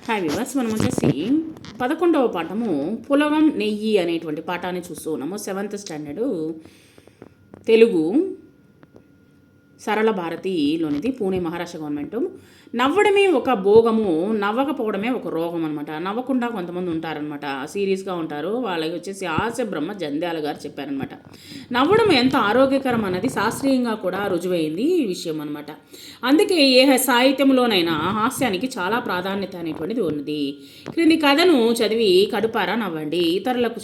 Hi viewers, మనం వచ్చేసి 11వ పాఠము పులగం నెయ్యి అనేటువంటి పాఠాన్ని చూస్తూ ఉన్నాము. 7th స్టాండర్డు తెలుగు సరళ భారతిలోనిది, పూణే మహారాష్ట్ర గవర్నమెంట్. నవ్వడమే ఒక భోగము, నవ్వకపోవడమే ఒక రోగం అనమాట. నవ్వకుండా కొంతమంది ఉంటారనమాట, సీరియస్గా ఉంటారు. వాళ్ళకి వచ్చేసి హాస్య బ్రహ్మ జంధ్యాల గారు చెప్పారనమాట. నవ్వడం ఎంత ఆరోగ్యకరం అన్నది శాస్త్రీయంగా కూడా రుజువైంది ఈ విషయం అనమాట. అందుకే ఏ సాహిత్యంలోనైనా హాస్యానికి చాలా ప్రాధాన్యత అనేటువంటిది ఉన్నది. క్రింది కథను చదివి కడుపారా నవ్వండి, ఇతరులకు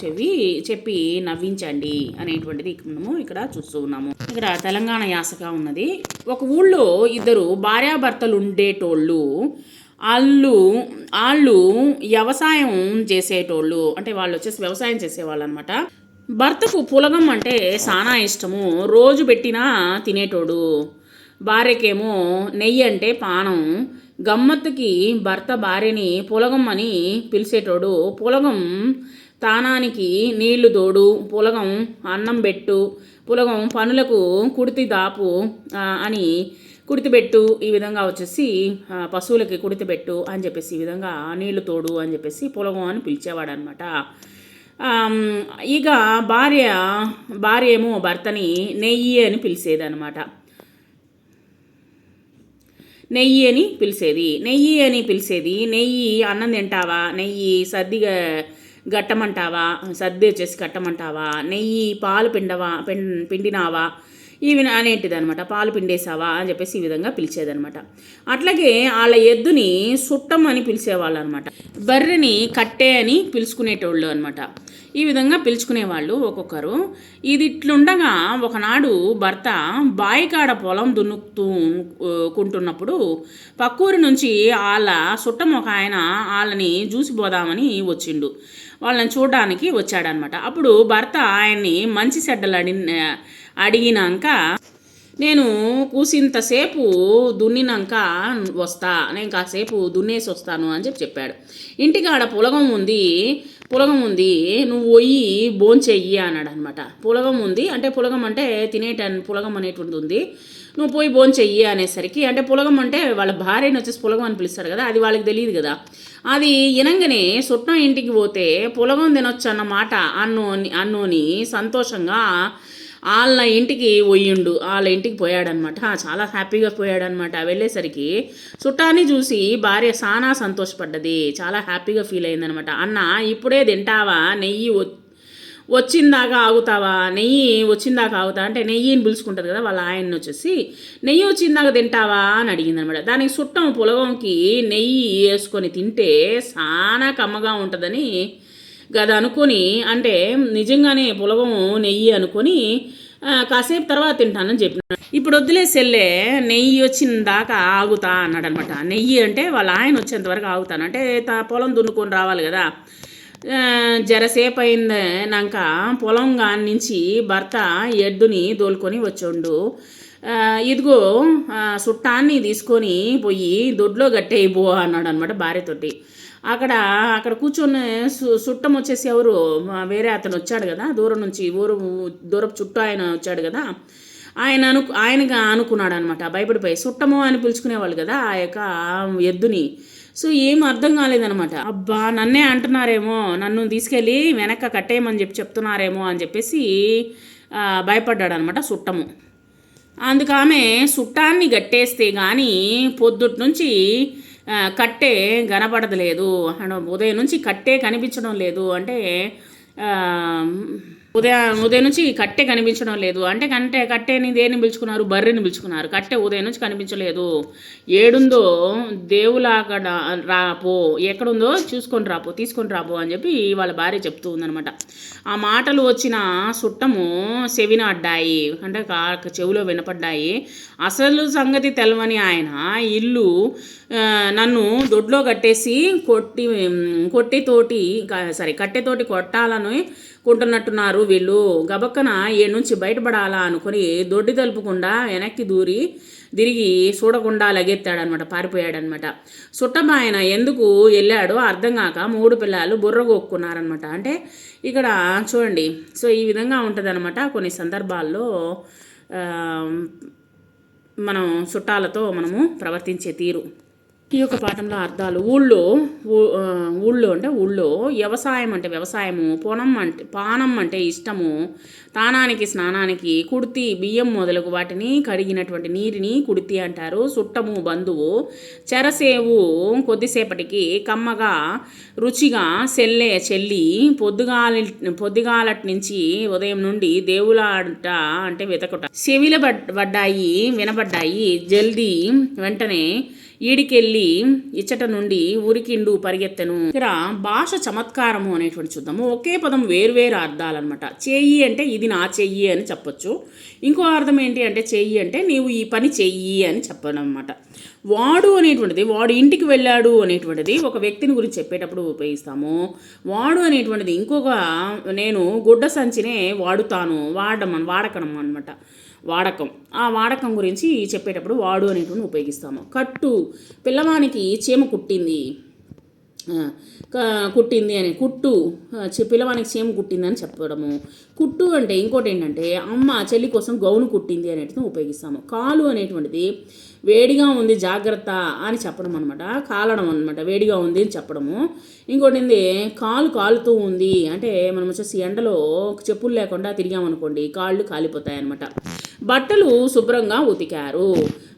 చెప్పి నవ్వించండి అనేటువంటిది మనము ఇక్కడ చూస్తూ ఉన్నాము. ఇక్కడ తెలంగాణ యాసగా ఉన్నది. ఒక ఊళ్ళో ఇద్దరు భార్యాభర్తలు ఉండేటోళ్ళు. వాళ్ళు వ్యవసాయం చేసేటోళ్ళు, అంటే వాళ్ళు వచ్చేసి వ్యవసాయం చేసేవాళ్ళు అనమాట. భర్తకు పులగం అంటే చాలా ఇష్టము, రోజు పెట్టినా తినేటోడు. భార్యకేమో నెయ్యి అంటే పానం. గమ్మత్తుకి భర్త భార్యని పులగం అని పిలిచేటోడు. పులగం తానానికి నీళ్లు తోడు, పులగం అన్నం పెట్టు, పులగం పనులకు కుడితి దాపు అని కుడితిబెట్టు, ఈ విధంగా వచ్చేసి పశువులకి కుడితిబెట్టు అని చెప్పేసి ఈ విధంగా నీళ్లు తోడు అని చెప్పేసి పులగం అని పిలిచేవాడు అనమాట. ఇక భార్య ఏమో భర్తని నెయ్యి అని పిలిచేదనమాట. నెయ్యి అని పిలిచేది. నెయ్యి అన్నం తింటావా, నెయ్యి సర్దిగా గట్టమంటావా, సర్ది వచ్చేసి కట్టమంటావా, నెయ్యి పాలు పిండినావా, ఇవి అనేటిది అనమాట. పాలు పిండేసావా అని చెప్పేసి ఈ విధంగా పిలిచేదనమాట. అట్లాగే వాళ్ళ ఎద్దుని సుట్టం అని పిలిచేవాళ్ళు అనమాట. బర్రెని కట్టే అని పిలుచుకునేటోళ్ళు అనమాట. ఈ విధంగా పిలుచుకునేవాళ్ళు ఒక్కొక్కరు. ఇది ఇట్లుండగా ఒకనాడు భర్త బాయికాడ పొలం దున్నుకుంటున్నప్పుడు పక్కూరి నుంచి వాళ్ళ సుట్టం ఒక ఆయన వాళ్ళని చూసిపోదామని వచ్చిండు. వాళ్ళని చూడడానికి వచ్చాడనమాట. అప్పుడు భర్త ఆయన్ని మంచి చెడ్డలు అడిగినాక, నేను కూసింతసేపు దున్నినాక వస్తా, నేను కాసేపు దున్నేసి వస్తాను అని చెప్పాడు. ఇంటికాడ పులగం ఉంది, నువ్వు పోయి భోంచెయ్యి అన్నాడు అనమాట. పులగం ఉంది అంటే పులగం అంటే పులగం అనేటువంటిది ఉంది, నువ్వు పోయి భోంచెయ్యి అనేసరికి, అంటే పులగం అంటే వాళ్ళ భార్యని వచ్చేసి పులగం అని పిలుస్తారు కదా, అది వాళ్ళకి తెలియదు కదా. అది వినంగానే సుట్నం ఇంటికి పోతే పులగం తినొచ్చు అన్నమాట అన్నోని సంతోషంగా వాళ్ళ ఇంటికి పోయాడనమాట. చాలా హ్యాపీగా పోయాడనమాట. వెళ్ళేసరికి చుట్టాన్ని చూసి భార్య చాలా సంతోషపడ్డది, చాలా హ్యాపీగా ఫీల్ అయిందనమాట. అన్న ఇప్పుడే తింటావా, నెయ్యి వచ్చిందాకా ఆగుతావా, నెయ్యి వచ్చిందాకా ఆగుతా అంటే నెయ్యిని పిలుచుకుంటుంది కదా వాళ్ళ ఆయన్ని వచ్చేసి, నెయ్యి వచ్చిందాకా తింటావా అని అడిగిందనమాట. దానికి చుట్టం పులగంకి నెయ్యి వేసుకొని తింటే చాలా కమ్మగా ఉంటుందని గది అనుకొని, అంటే నిజంగానే పులగం నెయ్యి అనుకొని కాసేపు తర్వాత తింటానని చెప్పినాడు. ఇప్పుడు వద్దులే సెల్లే, నెయ్యి వచ్చిన దాకా ఆగుతా అన్నాడు అనమాట. నెయ్యి అంటే వాళ్ళ ఆయన వచ్చేంత వరకు ఆగుతాను, అంటే పొలం దున్నుకొని రావాలి కదా. జరసేపు అయిందాక పొలం నుంచి భర్త ఎద్దుని దోలుకొని వచ్చాడు. ఇదిగో చుట్టాన్ని తీసుకొని పోయి దొడ్లో గట్టేయిపో అన్నాడు అనమాట భార్యతోటి. అక్కడ కూర్చొని చుట్టం వచ్చేసి ఎవరు, వేరే అతను వచ్చాడు కదా, దూరపు చుట్టూ ఆయన వచ్చాడు కదా, ఆయనగా అనుకున్నాడు అనమాట. భయపడిపోయి చుట్టము అని పిలుచుకునేవాళ్ళు కదా ఆ యొక్క ఎద్దుని. సో ఏం అర్థం కాలేదనమాట. అబ్బా నన్నే అంటున్నారేమో, నన్ను తీసుకెళ్ళి వెనక్కి కట్టేయమని చెప్తున్నారేమో అని చెప్పేసి భయపడ్డాడు అనమాట చుట్టము. అందుకు ఆమె చుట్టాన్ని గట్టేస్తే కానీ పొద్దుటి నుంచి కట్టే కనపడలేదు, ఉదయం నుంచి కట్టే కనిపించడం లేదు, అంటే ఉదయం నుంచి కట్టె కనిపించడం లేదు, అంటే కట్టెని దేన్ని పిలుచుకున్నారు, బర్రెని పిలుచుకున్నారు. కట్టె ఉదయం నుంచి కనిపించలేదు. ఏడుందో దేవులాగడ రాపో, ఎక్కడుందో తీసుకొని రాపో అని చెప్పి వాళ్ళ భార్య చెప్తూ ఉందనమాట. ఆ మాటలు వచ్చిన చుట్టము చెవిన అడ్డాయి, అంటే చెవిలో వినపడ్డాయి. అసలు సంగతి తెలవని ఆయన నన్ను దొడ్లో కట్టేసి కట్టెతోటి కొట్టాలని కుంటున్నట్టున్నారు వీళ్ళు. గబక్కన ఏ నుంచి బయటపడాలా అనుకుని దొడ్డి తలుపుకుండా వెనక్కి తిరిగి చూడకుండా లగెత్తాడనమాట, పారిపోయాడనమాట. చుట్టమాయన ఎందుకు వెళ్ళాడో అర్థం కాక 3 పిల్లలు బుర్రగొక్కున్నారనమాట. అంటే ఇక్కడ చూడండి, సో ఈ విధంగా ఉంటుంది అనమాట. కొన్ని సందర్భాల్లో మనం చుట్టాలతో మనము ప్రవర్తించే తీరు. ఈ యొక్క పాఠంలో అర్థాలు ఊళ్ళో వ్యవసాయం అంటే వ్యవసాయము, పానం అంటే ఇష్టము, తానానికి స్నానానికి, కుడితి బియ్యం మొదలగు వాటిని కడిగినటువంటి నీరుని కుడితి అంటారు. చుట్టము బంధువు, చెరసేవు కొద్దిసేపటికి, కమ్మగా రుచిగా, చెల్లి, పొద్దుగాలటి నుంచి ఉదయం నుండి దేవులాట అంటే వెతకుట, చెవిల వినబడ్డాయి, జల్దీ వెంటనే ఈడికెళ్ళి ఇచ్చట నుండి ఉరికిండు పరిగెత్తెను. ఇక్కడ భాష చమత్కారము అనేటువంటి చూద్దాము. ఒకే పదం వేరువేరు అర్థాలన్నమాట. చెయ్యి అంటే ఇది నా చెయ్యి అని చెప్పొచ్చు. ఇంకో అర్థం ఏంటి అంటే చెయ్యి అంటే నీవు ఈ పని చెయ్యి అని చెప్పడం అనమాట. వాడు అనేటువంటిది వాడు ఇంటికి వెళ్ళాడు అనేటువంటిది ఒక వ్యక్తిని గురించి చెప్పేటప్పుడు ఉపయోగిస్తాము. వాడు అనేటువంటిది ఇంకొక నేను గుడ్డ సంచినే వాడుతాను, వాడకం అనమాట. ఆ వాడకం గురించి చెప్పేటప్పుడు వాడు అనేటువంటి ఉపయోగిస్తాము. కట్టు పిల్లవానికి చీమ కుట్టింది అని, పిల్లవానికి చీమ కుట్టింది అని చెప్పడము. కుట్టు అంటే ఇంకోటి ఏంటంటే అమ్మ చెల్లి కోసం గౌను కుట్టింది అనేటిది ఉపయోగిస్తాము. కాలు అనేటువంటిది వేడిగా ఉంది జాగ్రత్త అని చెప్పడం అనమాట, కాలడం అనమాట, వేడిగా ఉంది అని చెప్పడము. ఇంకోటి ఏంది కాలుతూ ఉంది అంటే మనం వచ్చేసి ఎండలో చెప్పులు లేకుండా తిరిగామనుకోండి కాళ్ళు కాలిపోతాయి అనమాట. బట్టలు శుభ్రంగా ఉతికారు,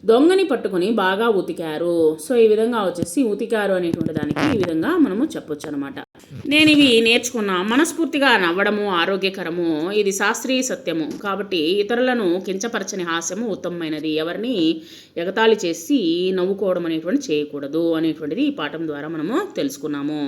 దొంగని పట్టుకొని బాగా ఉతికారు. సో ఈ విధంగా వచ్చేసి ఉతికారు అనేటువంటి దానికి ఈ విధంగా మనము చెప్పొచ్చు అనమాట. నేను ఇవి నేర్చుకున్నా. మనస్ఫూర్తిగా నవ్వడము ఆరోగ్యకరము, ఇది శాస్త్రీయ సత్యము కాబట్టి ఇతరులను కించపరచని హాస్యము ఉత్తమమైనది, ఎవరిని ఎగతాళి చేసి నవ్వుకోవడం అనేటువంటి చేయకూడదు అనేటువంటిది ఈ పాఠం ద్వారా మనము తెలుసుకున్నాము.